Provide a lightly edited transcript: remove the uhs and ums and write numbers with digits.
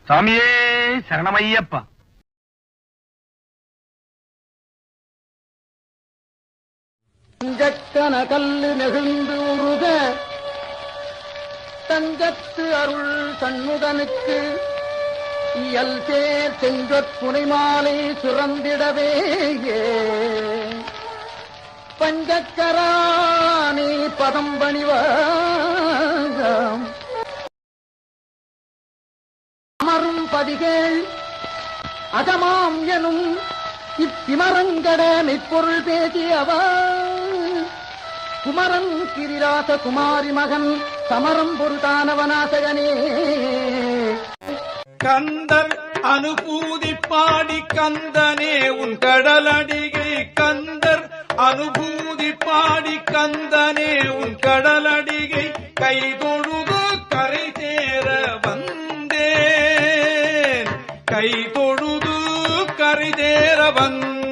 சாமியே சரணமையப்பா. தங்கக்கன கல்லு நெகிழ்ந்து உருக தங்கத்து அருள் சண்முகனுக்கு இயல் சேர் செங்கற் புனைமாலை சுரந்திடவே பஞ்சக்கராணி பதம் பணிவாம் அமரும் பதிகள் அகமாம் எனும் இப்பிமரங்கட மெய்ப்பொருள் பேசியவா குமரன் கிரிராச குமாரி மகன் சமரம் பொருதானவனாசகனே. கந்தர் அனுபூதி பாடி கந்தனே உன் கடலடிகை கந்தர் அனுபூதி பாடி கந்தனே உன் கடலடிகை கை தொழுது கரை சேர வந்தேன் கை தொழுது கரை சேர வந்தேன்.